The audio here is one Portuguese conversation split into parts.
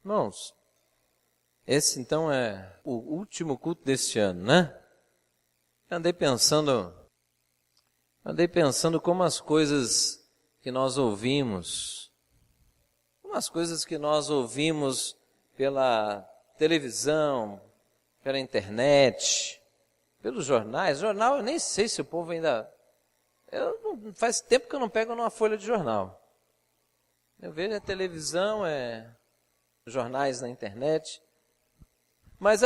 Irmãos, esse então é o último culto deste ano, né? Andei pensando como as coisas que nós ouvimos, pela televisão, pela internet, pelos jornais. Jornal, eu nem sei se o povo ainda... faz tempo que eu não pego numa folha de jornal. Eu vejo a televisão, jornais na internet. Mas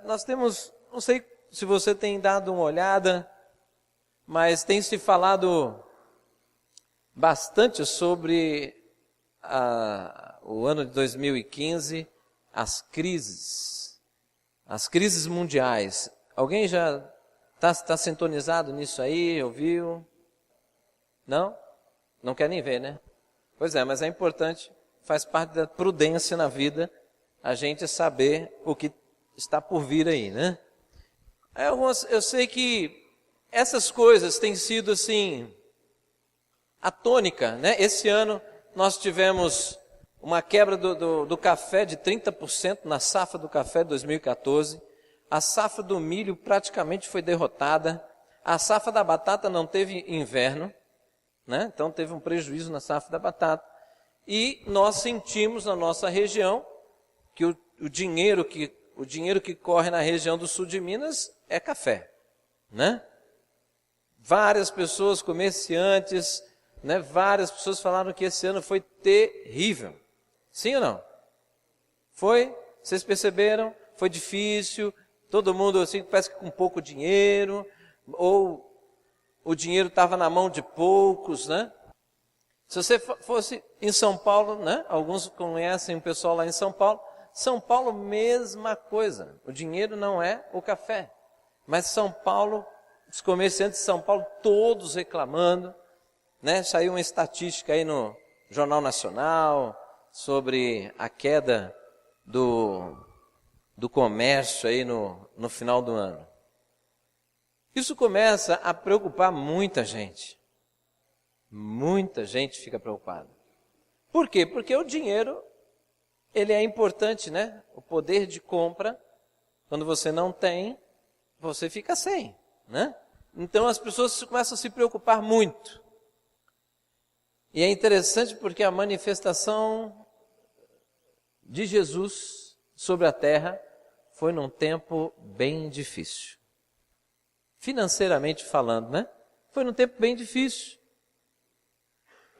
nós temos, não sei se você tem dado uma olhada, mas tem se falado bastante sobre o ano de 2015, as crises mundiais. Alguém já está sintonizado nisso aí, ouviu? Não? Não quer nem ver, né? Pois é, mas é importante, faz parte da prudência na vida, a gente saber o que está por vir aí, né? Eu sei que essas coisas têm sido assim, a tônica, né? Esse ano nós tivemos uma quebra do café de 30% na safra do café de 2014, a safra do milho praticamente foi derrotada, a safra da batata não teve inverno, né? Então teve um prejuízo na safra da batata, e nós sentimos na nossa região que o dinheiro que corre na região do sul de Minas é café, né? Várias pessoas, comerciantes, né? Várias pessoas falaram que esse ano foi terrível. Sim ou não? Foi? Vocês perceberam? Foi difícil, todo mundo assim, parece que com pouco dinheiro, ou o dinheiro estava na mão de poucos, né? Se você fosse em São Paulo, né? Alguns conhecem o pessoal lá em São Paulo, mesma coisa. O dinheiro não é o café. Mas São Paulo, os comerciantes de São Paulo, todos reclamando, né? Saiu uma estatística aí no Jornal Nacional sobre a queda do comércio aí no final do ano. Isso começa a preocupar muita gente. Muita gente fica preocupada. Por quê? Porque o dinheiro, ele é importante, né? O poder de compra, quando você não tem, você fica sem, né? Então as pessoas começam a se preocupar muito. E é interessante porque a manifestação de Jesus sobre a terra foi num tempo bem difícil. Financeiramente falando, né? Foi num tempo bem difícil.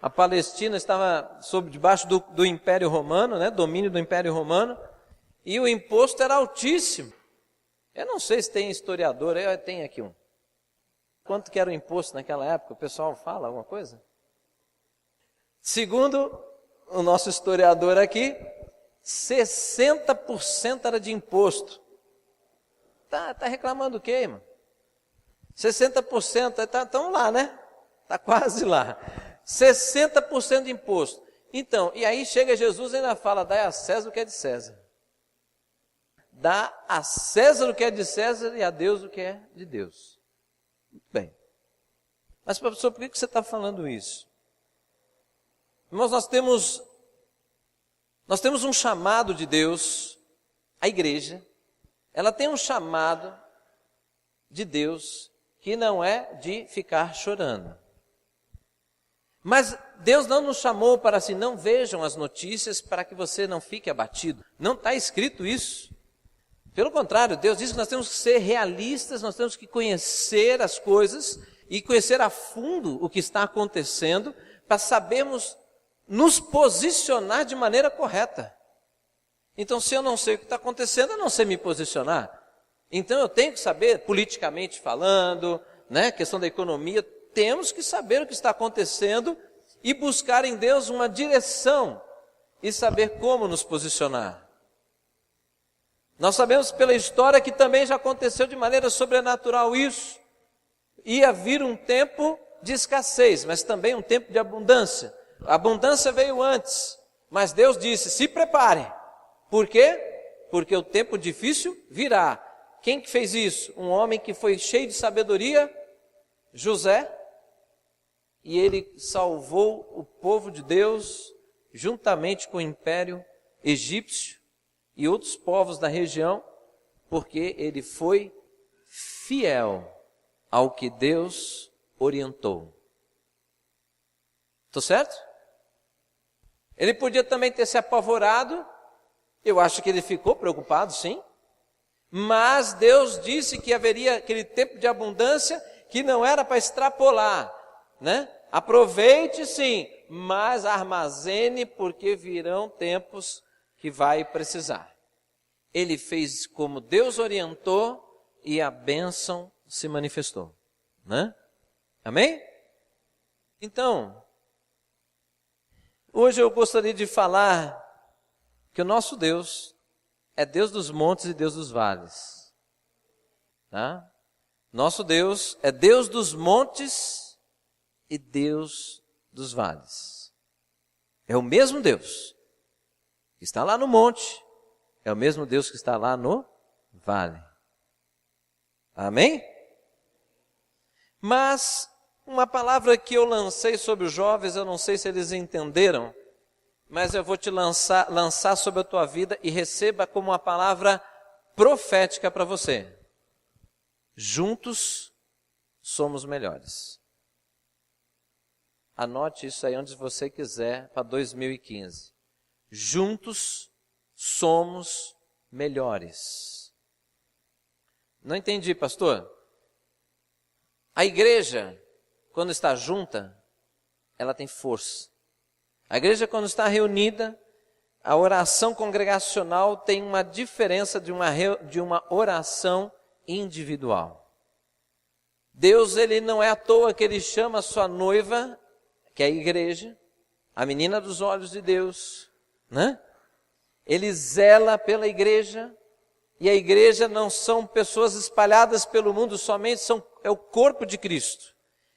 A Palestina estava debaixo do Império Romano, né? Domínio do Império Romano, e o imposto era altíssimo. Eu não sei se tem historiador, eu tenho aqui um. Quanto que era o imposto naquela época? O pessoal fala alguma coisa? Segundo o nosso historiador aqui, 60% era de imposto. Tá reclamando o quê, irmão? 60%, estão lá, né? Está quase lá. 60% de imposto. Então, e aí chega Jesus e ainda fala, dá a César o que é de César. Dá a César o que é de César e a Deus o que é de Deus. Bem, mas professor, por que você está falando isso? Irmãos, nós temos um chamado de Deus, a igreja, ela tem um chamado de Deus que não é de ficar chorando. Mas Deus não nos chamou para assim, não vejam as notícias para que você não fique abatido. Não está escrito isso. Pelo contrário, Deus diz que nós temos que ser realistas, nós temos que conhecer as coisas e conhecer a fundo o que está acontecendo para sabermos nos posicionar de maneira correta. Então, se eu não sei o que está acontecendo, eu não sei me posicionar. Então, eu tenho que saber, politicamente falando, né, questão da economia, temos que saber o que está acontecendo e buscar em Deus uma direção e saber como nos posicionar. Nós sabemos pela história que também já aconteceu de maneira sobrenatural isso. Ia vir um tempo de escassez, mas também um tempo de abundância. A abundância veio antes, mas Deus disse, se preparem. Por quê? Porque o tempo difícil virá. Quem que fez isso? Um homem que foi cheio de sabedoria, José, e ele salvou o povo de Deus juntamente com o império egípcio e outros povos da região, porque ele foi fiel ao que Deus orientou. Estou certo? Ele podia também ter se apavorado, eu acho que ele ficou preocupado, sim, mas Deus disse que haveria aquele tempo de abundância que não era para extrapolar, né? Aproveite sim, mas armazene, porque virão tempos que vai precisar. Ele fez como Deus orientou e a bênção se manifestou, né? Amém? Então, hoje eu gostaria de falar que o nosso Deus é Deus dos montes e Deus dos vales, tá? Nosso Deus é Deus dos montes e Deus dos vales. É o mesmo Deus que está lá no monte, é o mesmo Deus que está lá no vale. Amém? Mas uma palavra que eu lancei sobre os jovens, eu não sei se eles entenderam, mas eu vou te lançar sobre a tua vida e receba como uma palavra profética para você. Juntos somos melhores. Anote isso aí onde você quiser para 2015. Juntos somos melhores. Não entendi, pastor. A igreja, quando está junta, ela tem força. A igreja, quando está reunida, a oração congregacional tem uma diferença de uma oração individual. Deus, ele não é à toa que ele chama a sua noiva, que é a igreja, a menina dos olhos de Deus, né? Ele zela pela igreja, e a igreja não são pessoas espalhadas pelo mundo somente, é o corpo de Cristo.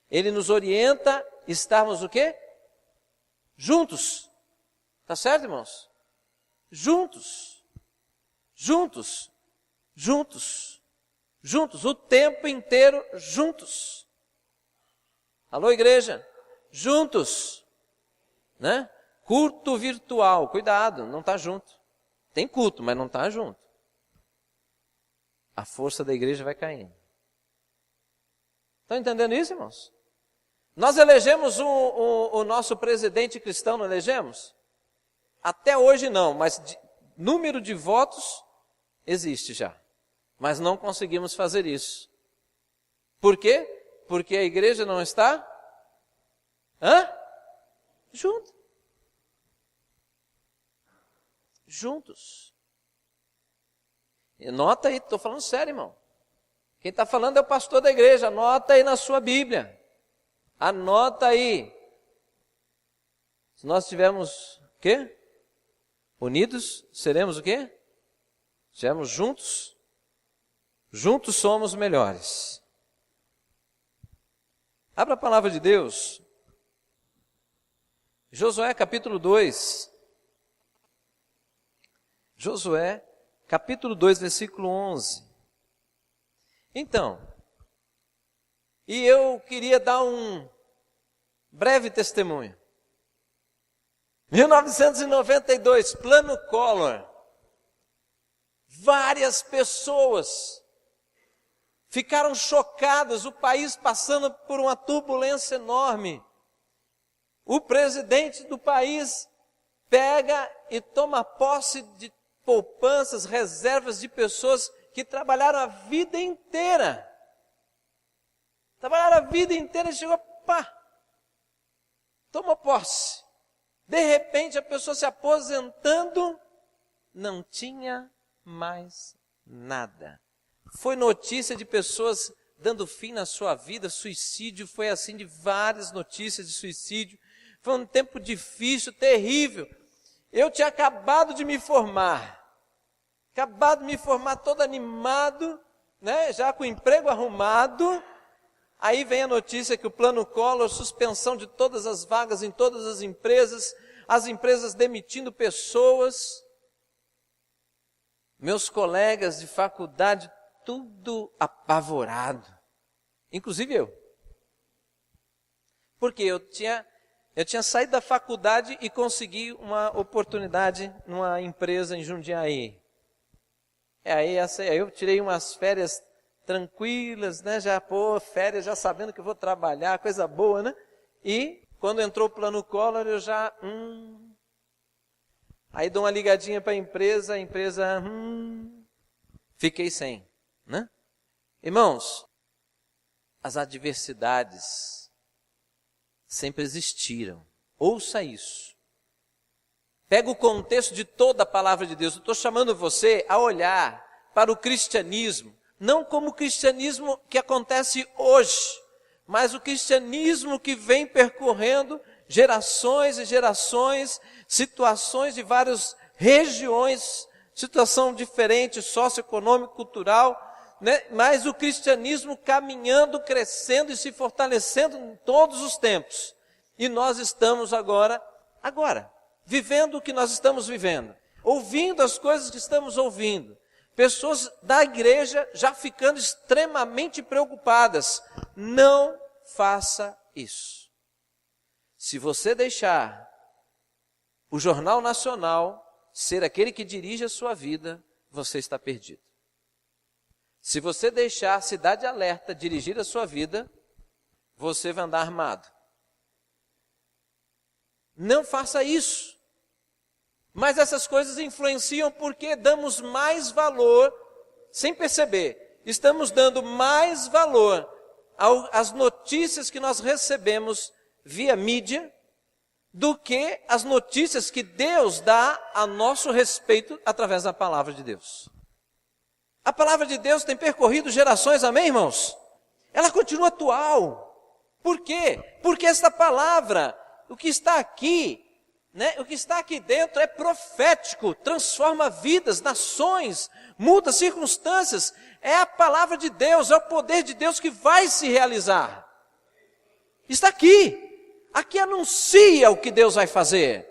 Ele nos orienta a estarmos o quê? Juntos. Tá certo, irmãos? Juntos. Juntos. Juntos. Juntos. O tempo inteiro juntos. Alô, igreja? Juntos. Né? Culto virtual. Cuidado, não está junto. Tem culto, mas não está junto. A força da igreja vai caindo. Estão entendendo isso, irmãos? Nós elegemos o nosso presidente cristão, não elegemos? Até hoje não, mas número de votos existe já. Mas não conseguimos fazer isso. Por quê? Porque a igreja não está junto. Juntos. Anota aí, estou falando sério, irmão. Quem está falando é o pastor da igreja, anota aí na sua Bíblia. Anota aí. Se nós estivermos o quê? Unidos, seremos o quê? Estivermos juntos. Juntos somos melhores. Abra a palavra de Deus. Josué capítulo 2. Josué capítulo 2, versículo 11. Então, e eu queria dar um breve testemunho. 1992, Plano Collor. Várias pessoas ficaram chocadas, o país passando por uma turbulência enorme. O presidente do país pega e toma posse de poupanças, reservas de pessoas que trabalharam a vida inteira. Trabalharam a vida inteira e chegou, toma posse. De repente a pessoa se aposentando, não tinha mais nada. Foi notícia de pessoas dando fim na sua vida, suicídio, foi assim de várias notícias de suicídio. Foi um tempo difícil, terrível. Eu tinha acabado de me formar todo animado, né? Já com o emprego arrumado. Aí vem a notícia que o Plano Collor, suspensão de todas as vagas em todas as empresas demitindo pessoas. Meus colegas de faculdade, tudo apavorado. Inclusive eu. Porque eu tinha Eu tinha saído da faculdade e consegui uma oportunidade numa empresa em Jundiaí. Aí eu tirei umas férias tranquilas, né? Já, férias, já sabendo que eu vou trabalhar, coisa boa, né? E quando entrou o plano Collor, eu já... Aí dou uma ligadinha para a empresa, fiquei sem, né? Irmãos, as adversidades sempre existiram. Ouça isso. Pega o contexto de toda a palavra de Deus. Eu estou chamando você a olhar para o cristianismo, não como o cristianismo que acontece hoje, mas o cristianismo que vem percorrendo gerações e gerações, situações de várias regiões, situação diferente, socioeconômica, cultural, né? Mas o cristianismo caminhando, crescendo e se fortalecendo em todos os tempos. E nós estamos agora, vivendo o que nós estamos vivendo, ouvindo as coisas que estamos ouvindo. Pessoas da igreja já ficando extremamente preocupadas. Não faça isso. Se você deixar o Jornal Nacional ser aquele que dirige a sua vida, você está perdido. Se você deixar a Cidade Alerta dirigir a sua vida, você vai andar armado. Não faça isso. Mas essas coisas influenciam porque damos mais valor, sem perceber, estamos dando mais valor às notícias que nós recebemos via mídia do que as notícias que Deus dá a nosso respeito através da palavra de Deus. A palavra de Deus tem percorrido gerações, amém, irmãos? Ela continua atual. Por quê? Porque esta palavra, o que está aqui, né, o que está aqui dentro é profético, transforma vidas, nações, muda circunstâncias. É a palavra de Deus, é o poder de Deus que vai se realizar. Está aqui. Aqui anuncia o que Deus vai fazer.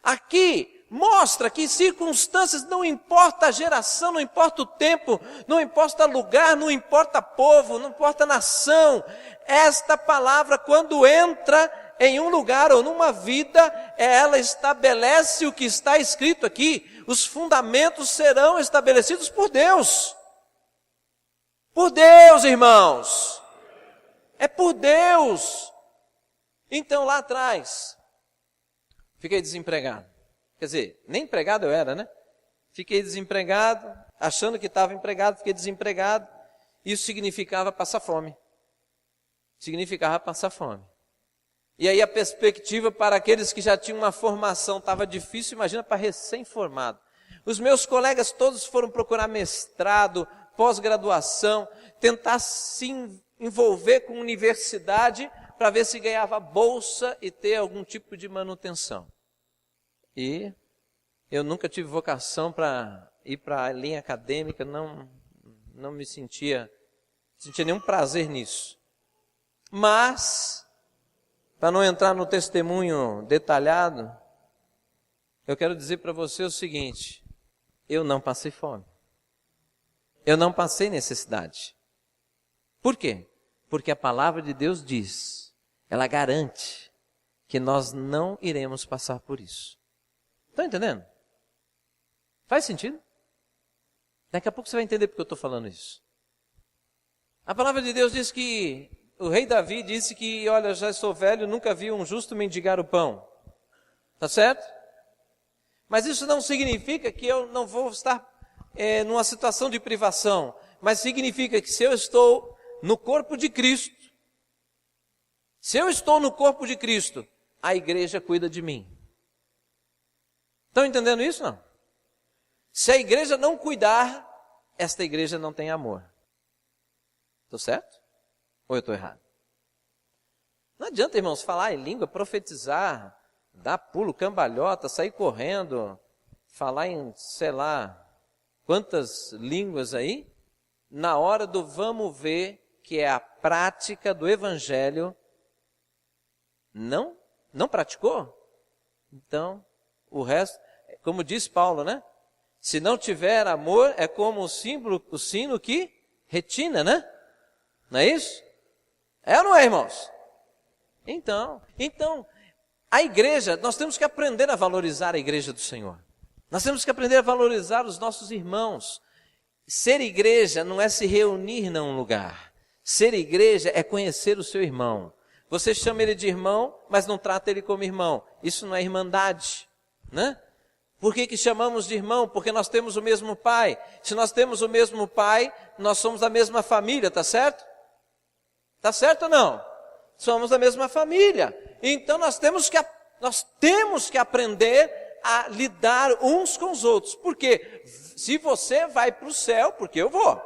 Aqui mostra que circunstâncias, não importa a geração, não importa o tempo, não importa lugar, não importa povo, não importa nação. Esta palavra, quando entra em um lugar ou numa vida, ela estabelece o que está escrito aqui. Os fundamentos serão estabelecidos por Deus. Por Deus, irmãos. É por Deus. Então, lá atrás, fiquei desempregado. Quer dizer, nem empregado eu era, né? Fiquei desempregado, achando que estava empregado, fiquei desempregado. Isso significava passar fome. Significava passar fome. E aí a perspectiva para aqueles que já tinham uma formação estava difícil, imagina para recém-formado. Os meus colegas todos foram procurar mestrado, pós-graduação, tentar se envolver com universidade para ver se ganhava bolsa e ter algum tipo de manutenção. E eu nunca tive vocação para ir para a linha acadêmica, não me sentia nenhum prazer nisso. Mas, para não entrar no testemunho detalhado, eu quero dizer para você o seguinte: eu não passei fome. Eu não passei necessidade. Por quê? Porque a palavra de Deus diz, ela garante que nós não iremos passar por isso. Estão entendendo? Faz sentido? Daqui a pouco você vai entender porque eu estou falando isso. A palavra de Deus diz que o rei Davi disse que, olha, já sou velho, nunca vi um justo mendigar o pão. Tá certo? Mas isso não significa que eu não vou estar numa situação de privação. Mas significa que se eu estou no corpo de Cristo, se eu estou no corpo de Cristo, a igreja cuida de mim. Estão entendendo isso, não? Se a igreja não cuidar, esta igreja não tem amor. Estou certo? Ou eu estou errado? Não adianta, irmãos, falar em língua, profetizar, dar pulo, cambalhota, sair correndo, falar em, sei lá, quantas línguas aí, na hora do vamos ver, que é a prática do evangelho, não praticou? Então, o resto, como diz Paulo, né? Se não tiver amor, é como o sino que retina, né? Não é isso? É ou não é, irmãos? Então, A igreja, nós temos que aprender a valorizar a igreja do Senhor. Nós temos que aprender a valorizar os nossos irmãos. Ser igreja não é se reunir num lugar. Ser igreja é conhecer o seu irmão. Você chama ele de irmão, mas não trata ele como irmão. Isso não é irmandade, né? Por que chamamos de irmão? Porque nós temos o mesmo pai. Se nós temos o mesmo pai, nós somos da mesma família, tá certo? Tá certo ou não? Somos da mesma família. Então nós temos que aprender a lidar uns com os outros. Porque se você vai para o céu, porque eu vou.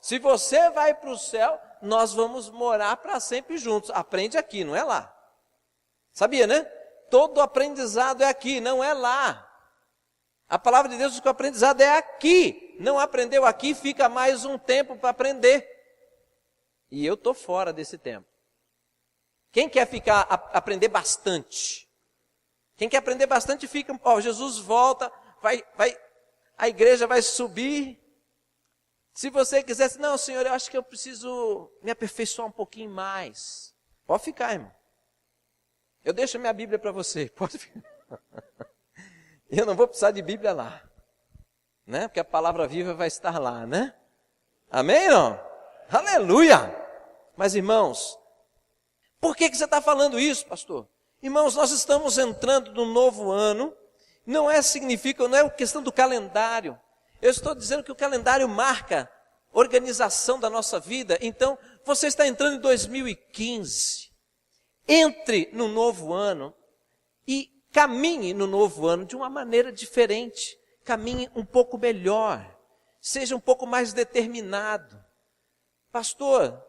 Se você vai para o céu, nós vamos morar para sempre juntos. Aprende aqui, não é lá. Sabia, né? Todo aprendizado é aqui, não é lá. A palavra de Deus diz que o aprendizado é aqui. Não aprendeu aqui, fica mais um tempo para aprender. E eu estou fora desse tempo. Quem quer aprender bastante? Quem quer aprender bastante fica, Jesus volta, a igreja vai subir. Se você quisesse, não, Senhor, eu acho que eu preciso me aperfeiçoar um pouquinho mais. Pode ficar, irmão. Eu deixo a minha Bíblia para você, pode ficar. Eu não vou precisar de Bíblia lá, né? Porque a palavra viva vai estar lá, né? Amém, não? Aleluia! Mas, irmãos, por que você está falando isso, pastor? Irmãos, nós estamos entrando no novo ano, não é questão do calendário. Eu estou dizendo que o calendário marca a organização da nossa vida. Então, você está entrando em 2015. Entre no novo ano e caminhe no novo ano de uma maneira diferente. Caminhe um pouco melhor. Seja um pouco mais determinado. Pastor,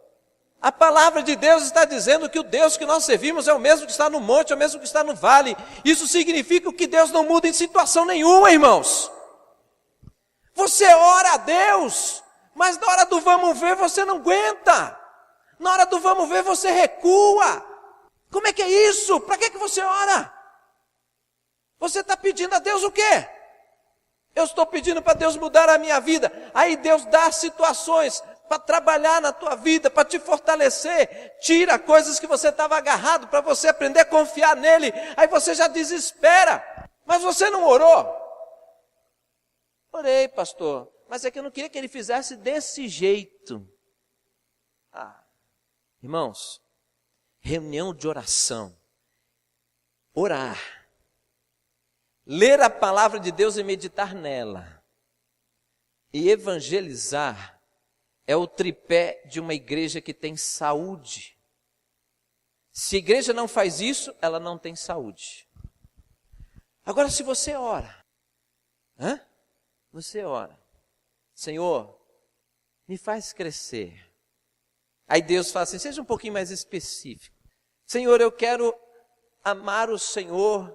a palavra de Deus está dizendo que o Deus que nós servimos é o mesmo que está no monte, é o mesmo que está no vale. Isso significa que Deus não muda em situação nenhuma, irmãos. Você ora a Deus, mas na hora do vamos ver você não aguenta. Na hora do vamos ver você recua. Como é que é isso? Para que você ora? Você está pedindo a Deus o quê? Eu estou pedindo para Deus mudar a minha vida. Aí Deus dá situações para trabalhar na tua vida, para te fortalecer. Tira coisas que você estava agarrado para você aprender a confiar nele. Aí você já desespera. Mas você não orou? Orei, pastor, mas é que eu não queria que ele fizesse desse jeito. Irmãos, reunião de oração, orar, ler a palavra de Deus e meditar nela, e evangelizar, é o tripé de uma igreja que tem saúde. Se a igreja não faz isso, ela não tem saúde. Agora, se você ora, você ora, Senhor, me faz crescer. Aí Deus fala assim, seja um pouquinho mais específico. Senhor, eu quero amar o Senhor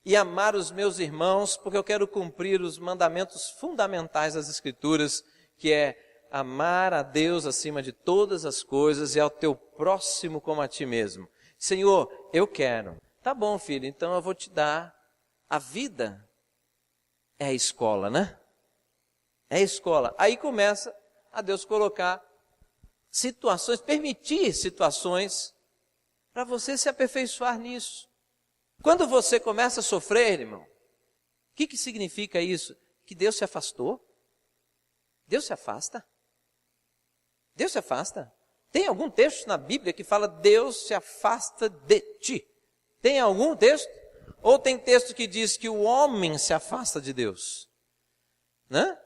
e amar os meus irmãos, porque eu quero cumprir os mandamentos fundamentais das Escrituras, que é amar a Deus acima de todas as coisas e ao teu próximo como a ti mesmo. Senhor, eu quero. Tá bom, filho, então eu vou te dar a vida. É a escola, né? É a escola. Aí começa a Deus colocar situações, permitir situações para você se aperfeiçoar nisso. Quando você começa a sofrer, irmão, o que significa isso? Que Deus se afastou? Deus se afasta? Deus se afasta? Tem algum texto na Bíblia que fala Deus se afasta de ti? Tem algum texto? Ou tem texto que diz que o homem se afasta de Deus? Né?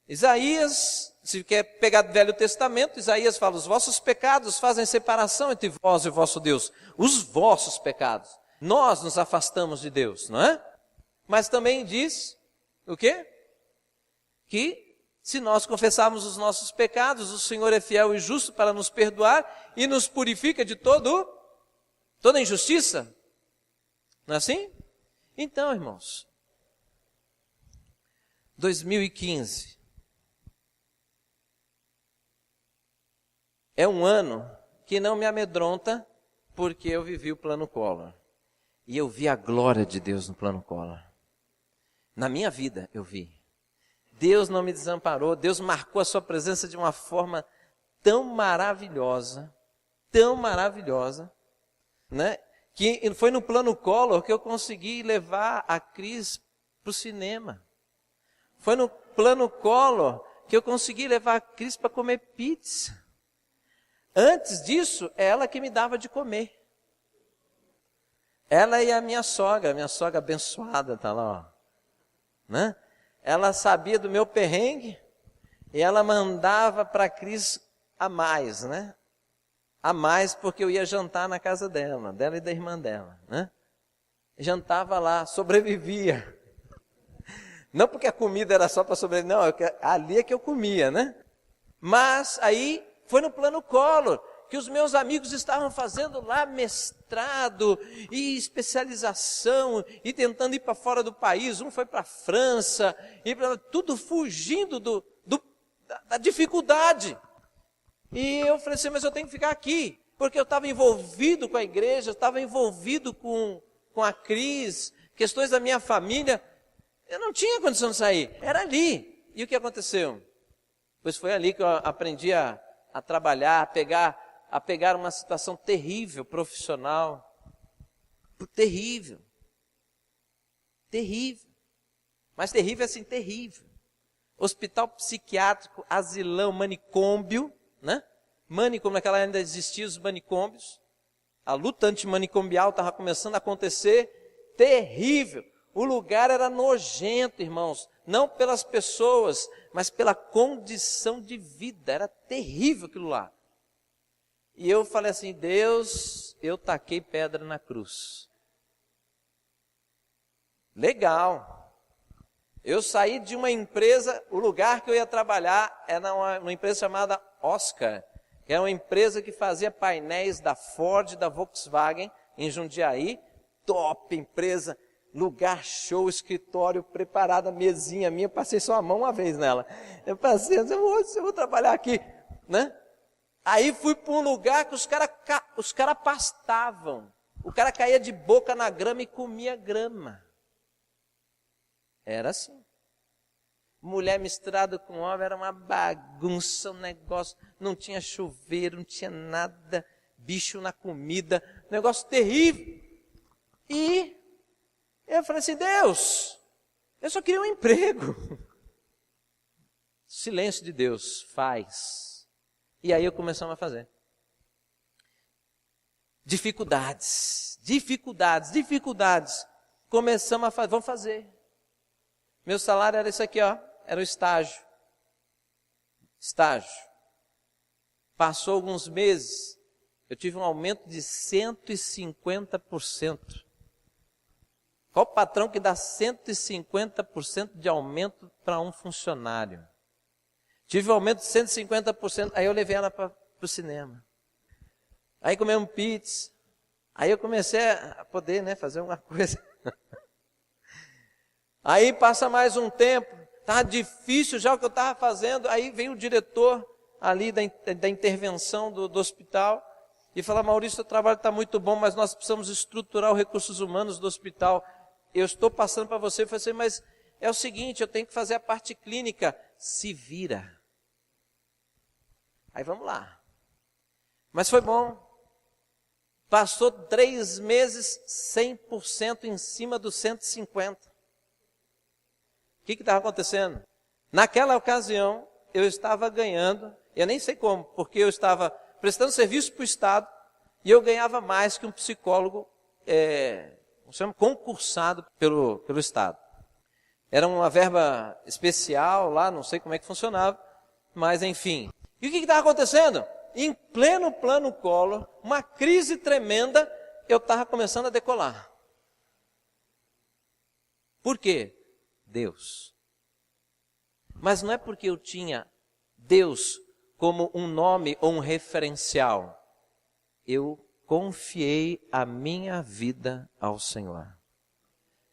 Isaías, se quer pegar do Velho Testamento, Isaías fala, os vossos pecados fazem separação entre vós e o vosso Deus. Os vossos pecados. Nós nos afastamos de Deus, não é? Mas também diz, o quê? Que se nós confessarmos os nossos pecados, o Senhor é fiel e justo para nos perdoar e nos purifica de toda injustiça. Não é assim? Então, irmãos, 2015 é um ano que não me amedronta, porque eu vivi o plano Collor. E eu vi a glória de Deus no plano Collor. Na minha vida eu vi. Deus não me desamparou, Deus marcou a sua presença de uma forma tão maravilhosa, né? que foi no plano Collor que eu consegui levar a Cris para o cinema. Foi no plano Collor que eu consegui levar a Cris para comer pizza. Antes disso, é ela que me dava de comer. Ela e a minha sogra abençoada, tá lá, ó. Né? Ela sabia do meu perrengue e ela mandava para a Cris a mais, né? A mais porque eu ia jantar na casa dela e da irmã dela, né? Jantava lá, sobrevivia. Não porque a comida era só para sobreviver, não, ali é que eu comia, né? Mas aí foi no plano Collor que os meus amigos estavam fazendo lá mestrado e especialização e tentando ir para fora do país. Um foi para a França, tudo fugindo da dificuldade. E eu falei assim, mas eu tenho que ficar aqui, porque eu estava envolvido com a igreja, eu estava envolvido com a Cris, questões da minha família. Eu não tinha condição de sair, era ali. E o que aconteceu? Pois foi ali que eu aprendi a trabalhar, a pegar uma situação terrível, profissional. Terrível. Terrível. Mas terrível assim, terrível. Hospital psiquiátrico, asilão, manicômbio, né? Manicômbio, naquela ainda existiam os manicômbios. A luta antimanicombial estava começando a acontecer. Terrível. O lugar era nojento, irmãos. Não pelas pessoas, mas pela condição de vida. Era terrível aquilo lá. E eu falei assim, Deus, eu taquei pedra na cruz. Legal. Eu saí de uma empresa, o lugar que eu ia trabalhar era uma empresa chamada Oscar, que era uma empresa que fazia painéis da Ford e da Volkswagen em Jundiaí. Top empresa, lugar show, escritório preparado, mesinha minha, passei só a mão uma vez nela. Eu passei, eu vou trabalhar aqui, né? Aí fui para um lugar que os cara pastavam. O cara caía de boca na grama e comia grama. Era assim. Mulher misturada com homem, era uma bagunça, um negócio. Não tinha chuveiro, não tinha nada. Bicho na comida, negócio terrível. E eu falei assim, Deus, eu só queria um emprego. Silêncio de Deus, faz. E aí começamos a fazer. Dificuldades. Começamos a fazer, vamos fazer. Meu salário era isso aqui, ó, era o estágio. Passou alguns meses, eu tive um aumento de 150%. Qual patrão que dá 150% de aumento para um funcionário? Tive um aumento de 150%, aí eu levei ela para o cinema. Aí comemos pizza. Aí eu comecei a poder, né, fazer uma coisa. Aí passa mais um tempo, estava difícil já o que eu estava fazendo. Aí veio o diretor ali da intervenção do hospital e fala, Maurício, o trabalho está muito bom, mas nós precisamos estruturar os recursos humanos do hospital. Eu estou passando para você. Eu falei assim, mas é o seguinte, eu tenho que fazer a parte clínica. Se vira. Aí vamos lá. Mas foi bom. Passou 3 meses, 100% em cima dos 150%. O que estava acontecendo? Naquela ocasião, eu estava ganhando, eu nem sei como, porque eu estava prestando serviço para o Estado e eu ganhava mais que um psicólogo concursado pelo Estado. Era uma verba especial lá, não sei como é que funcionava, mas enfim. E o que estava acontecendo? Em pleno plano Collor, uma crise tremenda, eu estava começando a decolar. Por quê? Deus. Mas não é porque eu tinha Deus como um nome ou um referencial. Eu confiei a minha vida ao Senhor.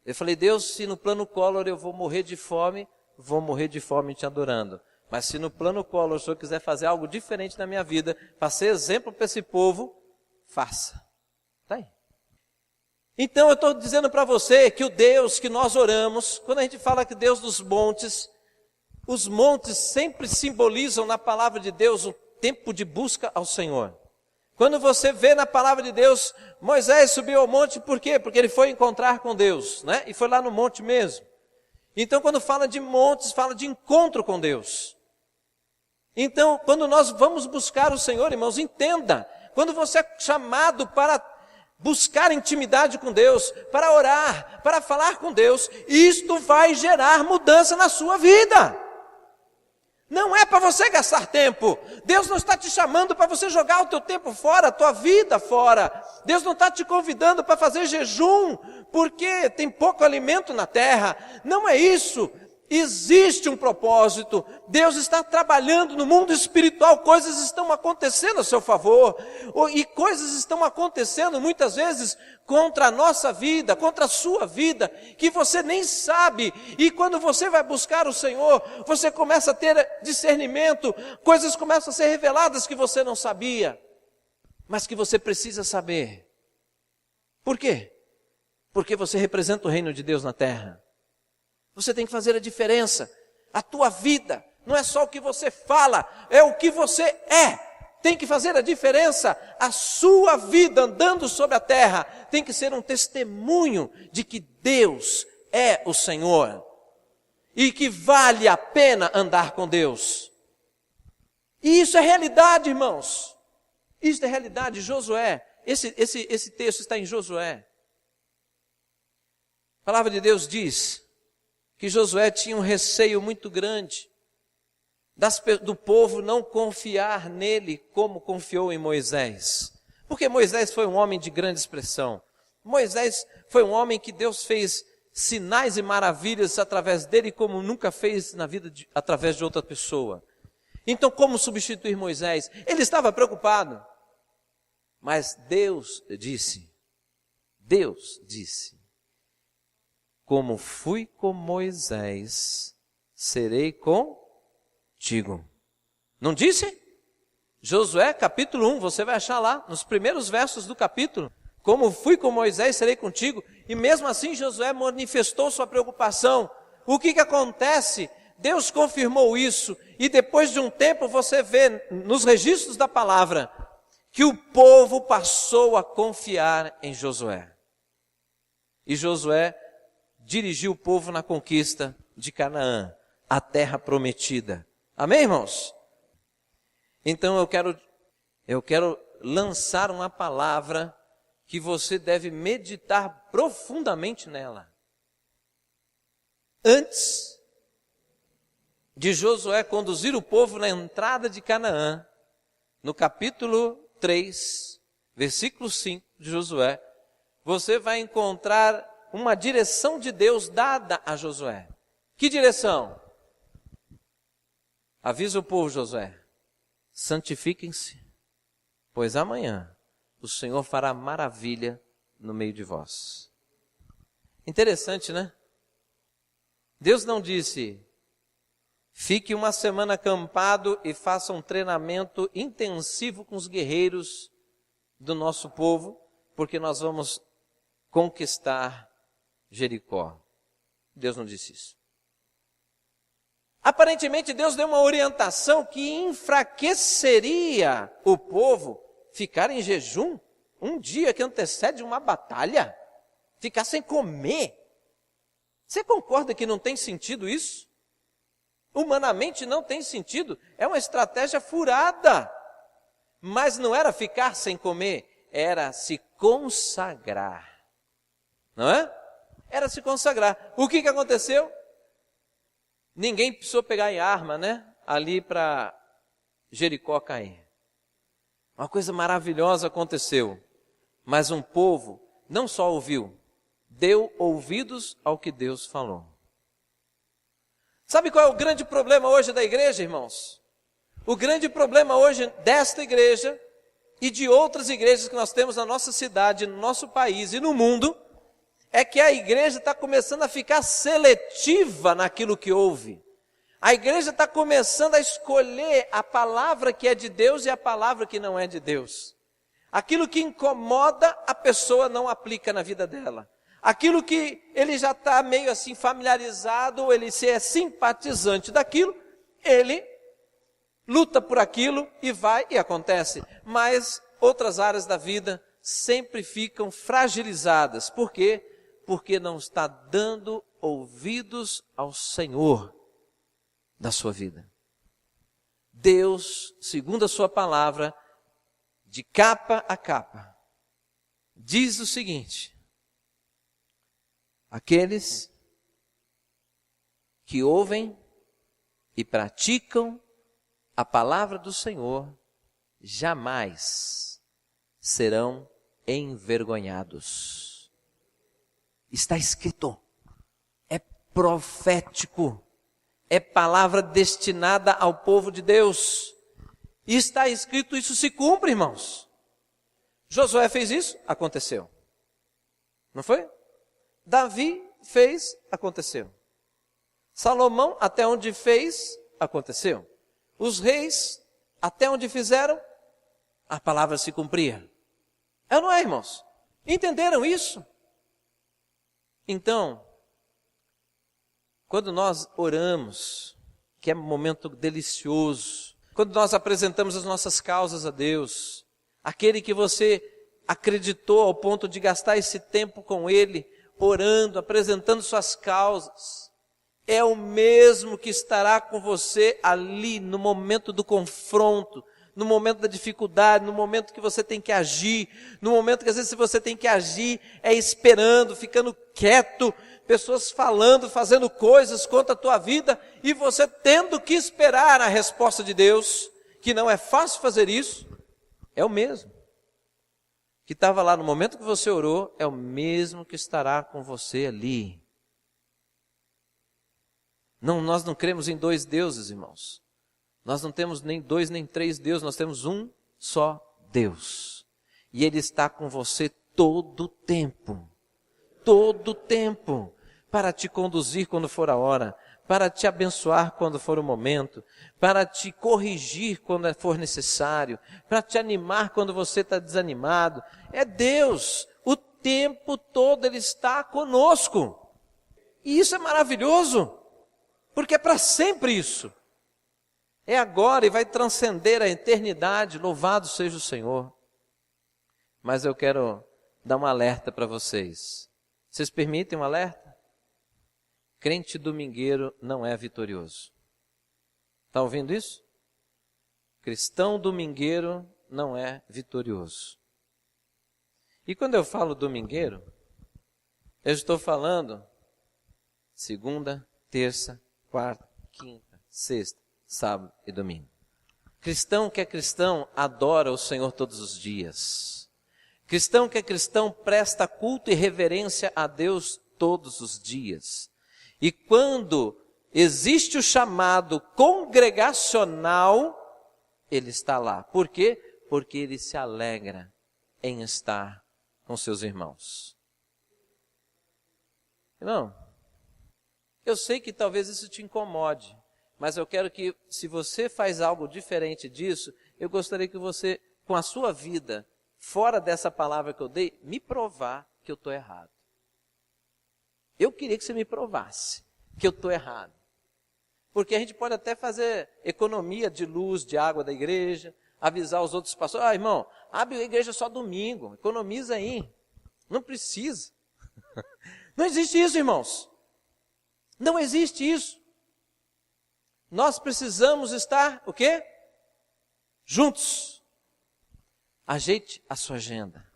Eu falei, Deus, se no plano Collor eu vou morrer de fome te adorando. Mas se no plano Collor o Senhor quiser fazer algo diferente na minha vida, para ser exemplo para esse povo, faça. Está aí. Então eu estou dizendo para você que o Deus que nós oramos, quando a gente fala que Deus dos montes, os montes sempre simbolizam na palavra de Deus o tempo de busca ao Senhor. Quando você vê na palavra de Deus, Moisés subiu ao monte, por quê? Porque ele foi encontrar com Deus, né? E foi lá no monte mesmo. Então, quando fala de montes, fala de encontro com Deus. Então, quando nós vamos buscar o Senhor, irmãos, entenda, quando você é chamado para buscar intimidade com Deus, para orar, para falar com Deus, isto vai gerar mudança na sua vida. Não é para você gastar tempo. Deus não está te chamando para você jogar o teu tempo fora, a tua vida fora. Deus não está te convidando para fazer jejum, porque tem pouco alimento na terra. Não é isso. Existe um propósito. Deus está trabalhando no mundo espiritual. Coisas estão acontecendo a seu favor. E coisas estão acontecendo muitas vezes contra a nossa vida, contra a sua vida, que você nem sabe. E quando você vai buscar o Senhor, você começa a ter discernimento. Coisas começam a ser reveladas que você não sabia, mas que você precisa saber. Por quê? Porque você representa o reino de Deus na terra. Você tem que fazer a diferença. A tua vida não é só o que você fala, é o que você é. Tem que fazer a diferença. A sua vida andando sobre a terra tem que ser um testemunho de que Deus é o Senhor e que vale a pena andar com Deus. E isso é realidade, irmãos. Isso é realidade. Josué, esse texto está em Josué. A palavra de Deus diz que Josué tinha um receio muito grande do povo não confiar nele como confiou em Moisés. Porque Moisés foi um homem de grande expressão. Moisés foi um homem que Deus fez sinais e maravilhas através dele como nunca fez na vida através de outra pessoa. Então, como substituir Moisés? Ele estava preocupado. Mas Deus disse, como fui com Moisés, serei contigo. Não disse? Josué capítulo 1, você vai achar lá, nos primeiros versos do capítulo. Como fui com Moisés, serei contigo. E mesmo assim Josué manifestou sua preocupação. O que acontece? Deus confirmou isso. E depois de um tempo você vê nos registros da palavra que o povo passou a confiar em Josué. E Josué dirigiu o povo na conquista de Canaã, a terra prometida. Amém, irmãos? Então eu quero lançar uma palavra que você deve meditar profundamente nela. Antes de Josué conduzir o povo na entrada de Canaã, no capítulo 3, versículo 5 de Josué, você vai encontrar uma direção de Deus dada a Josué. Que direção? Avisa o povo, Josué, santifiquem-se, pois amanhã o Senhor fará maravilha no meio de vós. Interessante, né? Deus não disse, fique uma semana acampado e faça um treinamento intensivo com os guerreiros do nosso povo, porque nós vamos conquistar Jericó. Deus não disse isso. Aparentemente Deus deu uma orientação que enfraqueceria o povo ficar em jejum um dia que antecede uma batalha, ficar sem comer. Você concorda que não tem sentido isso? Humanamente não tem sentido, é uma estratégia furada. Mas não era ficar sem comer, era se consagrar. Não é? Era se consagrar. O que aconteceu? Ninguém precisou pegar em arma, né? Ali para Jericó cair. Uma coisa maravilhosa aconteceu. Mas um povo não só ouviu, deu ouvidos ao que Deus falou. Sabe qual é o grande problema hoje da igreja, irmãos? O grande problema hoje desta igreja e de outras igrejas que nós temos na nossa cidade, no nosso país e no mundo, é que a igreja está começando a ficar seletiva naquilo que ouve. A igreja está começando a escolher a palavra que é de Deus e a palavra que não é de Deus. Aquilo que incomoda, a pessoa não aplica na vida dela. Aquilo que ele já está meio assim familiarizado, ou ele se é simpatizante daquilo, ele luta por aquilo e vai e acontece. Mas outras áreas da vida sempre ficam fragilizadas. Por quê? Porque não está dando ouvidos ao Senhor da sua vida. Deus, segundo a sua palavra, de capa a capa, diz o seguinte: aqueles que ouvem e praticam a palavra do Senhor jamais serão envergonhados. Está escrito, é profético, é palavra destinada ao povo de Deus. E está escrito, isso se cumpre, irmãos. Josué fez isso, aconteceu. Não foi? Davi fez, aconteceu. Salomão, até onde fez, aconteceu. Os reis, até onde fizeram, a palavra se cumpria. É ou não é, irmãos? Entenderam isso? Então, quando nós oramos, que é um momento delicioso, quando nós apresentamos as nossas causas a Deus, aquele que você acreditou ao ponto de gastar esse tempo com Ele, orando, apresentando suas causas, é o mesmo que estará com você ali no momento do confronto, no momento da dificuldade, no momento que você tem que agir, no momento que às vezes você tem que agir, é esperando, ficando quieto, pessoas falando, fazendo coisas contra a tua vida, e você tendo que esperar a resposta de Deus, que não é fácil fazer isso, é o mesmo que estava lá no momento que você orou, é o mesmo que estará com você ali. Não, nós não cremos em dois deuses, irmãos. Nós não temos nem dois nem três deuses, nós temos um só Deus. E Ele está com você todo o tempo, para te conduzir quando for a hora, para te abençoar quando for o momento, para te corrigir quando for necessário, para te animar quando você está desanimado. É Deus, o tempo todo Ele está conosco. E isso é maravilhoso, porque é para sempre isso. É agora e vai transcender a eternidade, louvado seja o Senhor. Mas eu quero dar um alerta para vocês. Vocês permitem um alerta? Crente domingueiro não é vitorioso. Está ouvindo isso? Cristão domingueiro não é vitorioso. E quando eu falo domingueiro, eu estou falando segunda, terça, quarta, quinta, sexta, sábado e domingo. Cristão que é cristão adora o Senhor todos os dias. Cristão que é cristão presta culto e reverência a Deus todos os dias. E quando existe o chamado congregacional, ele está lá. Por quê? Porque ele se alegra em estar com seus irmãos. Irmão, eu sei que talvez isso te incomode, mas eu quero que, se você faz algo diferente disso, eu gostaria que você, com a sua vida, fora dessa palavra que eu dei, me provar que eu estou errado. Eu queria que você me provasse que eu estou errado. Porque a gente pode até fazer economia de luz, de água da igreja, avisar os outros pastores, irmão, abre a igreja só domingo, economiza aí. Não precisa. Não existe isso, irmãos. Não existe isso. Nós precisamos estar, o quê? Juntos. Ajeite a sua agenda.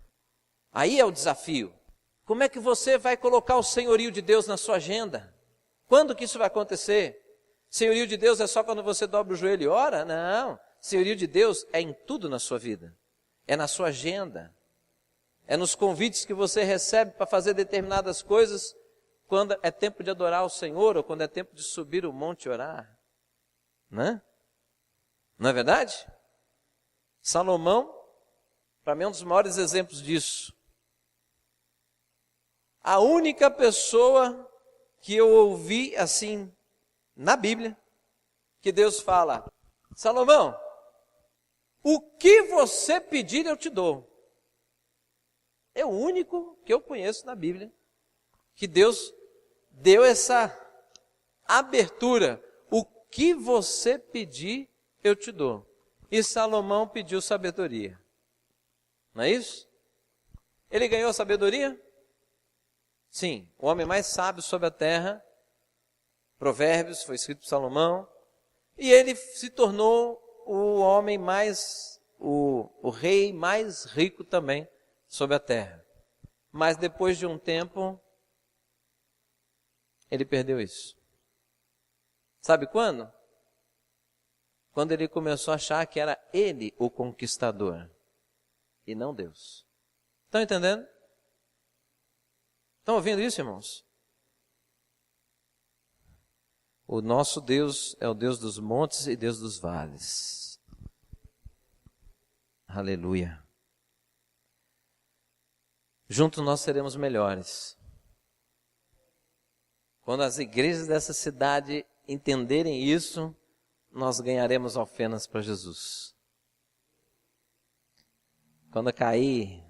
Aí é o desafio. Como é que você vai colocar o senhorio de Deus na sua agenda? Quando que isso vai acontecer? Senhorio de Deus é só quando você dobra o joelho e ora? Não. Senhorio de Deus é em tudo na sua vida. É na sua agenda. É nos convites que você recebe para fazer determinadas coisas quando é tempo de adorar o Senhor ou quando é tempo de subir o monte e orar. Né? Não é verdade? Salomão, para mim, é um dos maiores exemplos disso. A única pessoa que eu ouvi assim na Bíblia, que Deus fala, Salomão, o que você pedir eu te dou. É o único que eu conheço na Bíblia, que Deus deu essa abertura. O que você pedir eu te dou. E Salomão pediu sabedoria. Não é isso? Ele ganhou sabedoria? Sim, o homem mais sábio sobre a terra. Provérbios, foi escrito por Salomão. E ele se tornou o homem mais, o rei mais rico também sobre a terra. Mas depois de um tempo, ele perdeu isso. Sabe quando? Quando ele começou a achar que era ele o conquistador e não Deus. Estão entendendo? Estão ouvindo isso, irmãos? O nosso Deus é o Deus dos montes e Deus dos vales. Aleluia. Juntos nós seremos melhores. Quando as igrejas dessa cidade entenderem isso, nós ganharemos alfenas para Jesus. Quando cair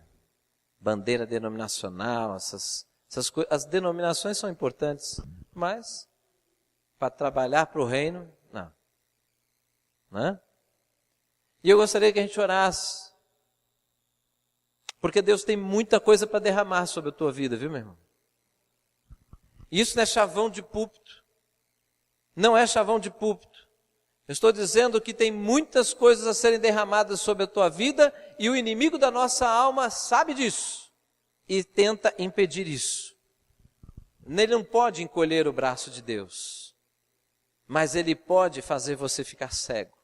bandeira denominacional, essas coisas, as denominações são importantes, mas para trabalhar para o reino, não. Né? E eu gostaria que a gente orasse, porque Deus tem muita coisa para derramar sobre a tua vida, viu, meu irmão? Isso não é chavão de púlpito. Não é chavão de púlpito. Eu estou dizendo que tem muitas coisas a serem derramadas sobre a tua vida e o inimigo da nossa alma sabe disso e tenta impedir isso. Ele não pode encolher o braço de Deus, mas ele pode fazer você ficar cego.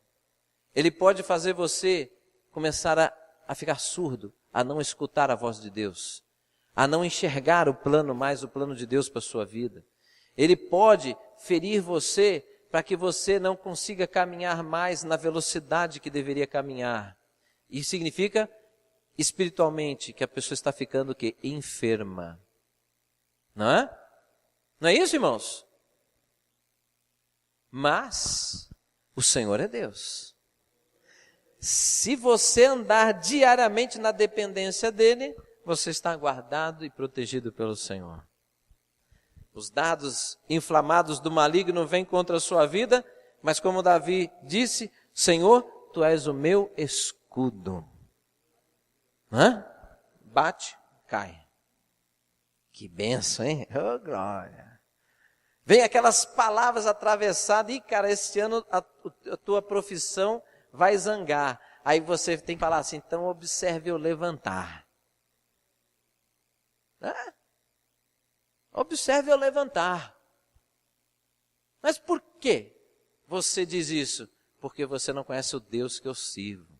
Ele pode fazer você começar a ficar surdo, a não escutar a voz de Deus, a não enxergar o plano de Deus para a sua vida. Ele pode ferir você para que você não consiga caminhar mais na velocidade que deveria caminhar. Isso significa, espiritualmente, que a pessoa está ficando o quê? Enferma. Não é? Não é isso, irmãos? Mas o Senhor é Deus. Se você andar diariamente na dependência dEle, você está guardado e protegido pelo Senhor. Os dardos inflamados do maligno vêm contra a sua vida, mas como Davi disse, Senhor, Tu és o meu escudo. Bate, cai. Que bênção, hein? Oh, glória. Vem aquelas palavras atravessadas, e cara, esse ano a tua profissão vai zangar. Aí você tem que falar assim, então observe eu levantar. Observe eu levantar. Mas por que você diz isso? Porque você não conhece o Deus que eu sirvo.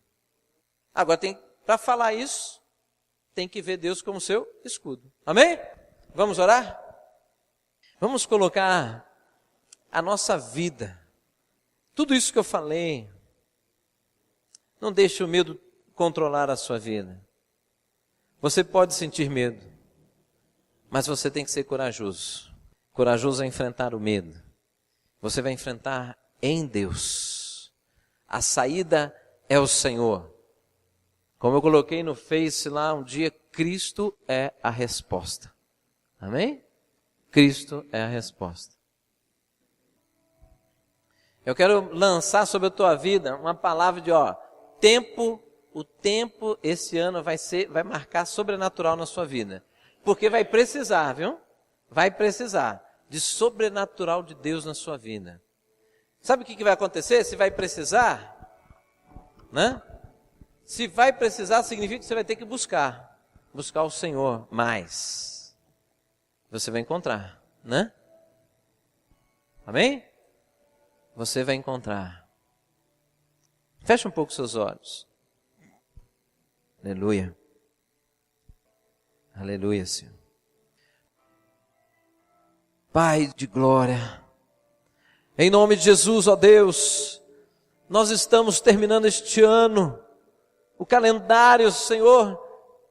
Agora, para falar isso, tem que ver Deus como seu escudo. Amém? Vamos orar? Vamos colocar a nossa vida. Tudo isso que eu falei. Não deixe o medo controlar a sua vida. Você pode sentir medo, mas você tem que ser corajoso. Corajoso a enfrentar o medo. Você vai enfrentar em Deus. A saída é o Senhor. Como eu coloquei no Face lá um dia, Cristo é a resposta. Amém? Cristo é a resposta. Eu quero lançar sobre a tua vida uma palavra de o tempo esse ano vai marcar sobrenatural na sua vida. Porque vai precisar, viu? Vai precisar de sobrenatural de Deus na sua vida. Sabe o que vai acontecer? Se vai precisar, né? Se vai precisar, significa que você vai ter que buscar o Senhor mais. Você vai encontrar, né? Amém? Você vai encontrar. Feche um pouco seus olhos. Aleluia. Aleluia, Senhor. Pai de glória, em nome de Jesus, ó Deus, nós estamos terminando este ano, o calendário, Senhor,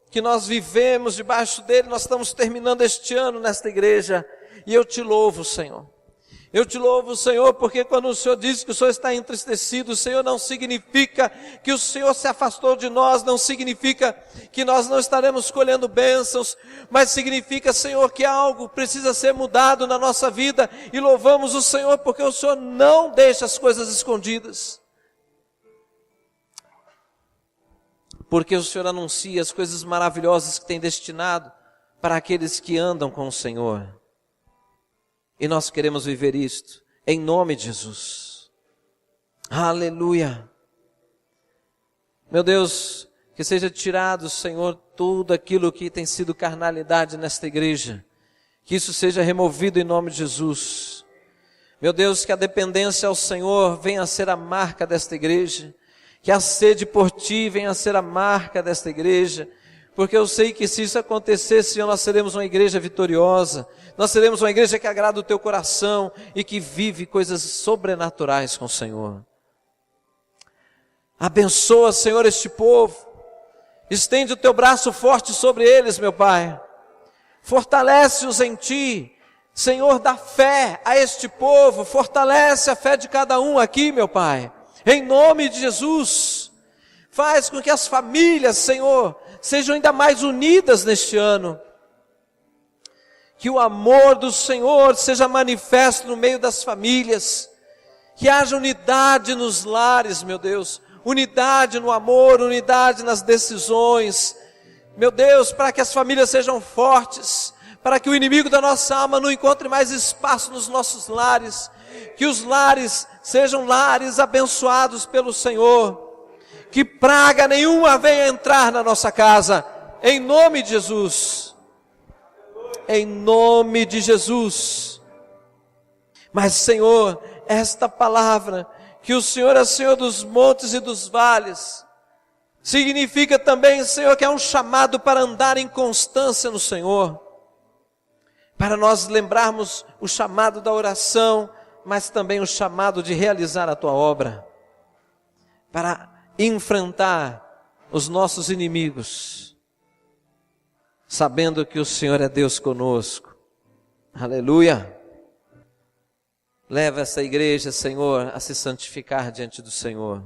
que nós vivemos debaixo dele, nós estamos terminando este ano nesta igreja, e eu te louvo, Senhor. Eu te louvo, Senhor, porque quando o Senhor diz que o Senhor está entristecido, Senhor, não significa que o Senhor se afastou de nós, não significa que nós não estaremos colhendo bênçãos, mas significa, Senhor, que algo precisa ser mudado na nossa vida, e louvamos o Senhor porque o Senhor não deixa as coisas escondidas. porque o Senhor anuncia as coisas maravilhosas que tem destinado para aqueles que andam com o Senhor. E nós queremos viver isto, em nome de Jesus. Aleluia. Meu Deus, que seja tirado, Senhor, tudo aquilo que tem sido carnalidade nesta igreja. Que isso seja removido em nome de Jesus. Meu Deus, que a dependência ao Senhor venha a ser a marca desta igreja. Que a sede por Ti venha a ser a marca desta igreja. Porque eu sei que se isso acontecer, Senhor, nós seremos uma igreja vitoriosa. Nós seremos uma igreja que agrada o Teu coração e que vive coisas sobrenaturais com o Senhor. Abençoa, Senhor, este povo. Estende o Teu braço forte sobre eles, meu Pai. Fortalece-os em Ti. Senhor, dá fé a este povo. Fortalece a fé de cada um aqui, meu Pai. Em nome de Jesus. Faz com que as famílias, Senhor, sejam ainda mais unidas neste ano. Que o amor do Senhor seja manifesto no meio das famílias. Que haja unidade nos lares, meu Deus. Unidade no amor, unidade nas decisões. Meu Deus, para que as famílias sejam fortes, para que o inimigo da nossa alma não encontre mais espaço nos nossos lares, que os lares sejam lares abençoados pelo Senhor, que praga nenhuma venha entrar na nossa casa, em nome de Jesus, em nome de Jesus. Mas Senhor, esta palavra, que o Senhor é Senhor dos montes e dos vales, significa também, Senhor, que é um chamado para andar em constância no Senhor, para nós lembrarmos o chamado da oração, mas também o chamado de realizar a Tua obra, para enfrentar os nossos inimigos, sabendo que o Senhor é Deus conosco. Aleluia! Leva essa igreja, Senhor, a se santificar diante do Senhor,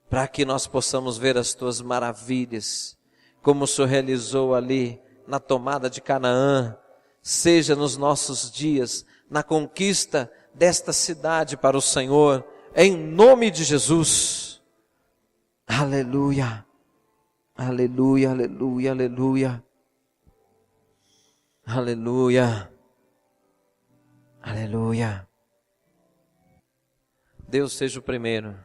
para que nós possamos ver as Tuas maravilhas, como o Senhor realizou ali na tomada de Canaã, seja nos nossos dias, na conquista desta cidade para o Senhor, em nome de Jesus. Aleluia, aleluia, aleluia, aleluia, aleluia, aleluia. Deus seja o primeiro.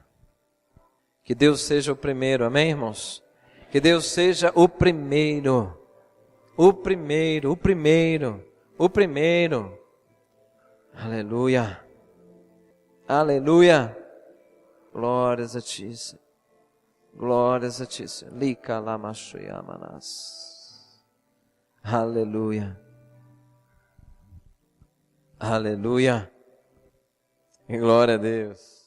Que Deus seja o primeiro, amém, irmãos? Que Deus seja o primeiro, o primeiro, o primeiro, o primeiro. Aleluia, aleluia. Glórias a Ti, Senhor. Glórias a Ti, Senhor. Lika lamashoyamanas. Aleluia, aleluia. Glória a Deus.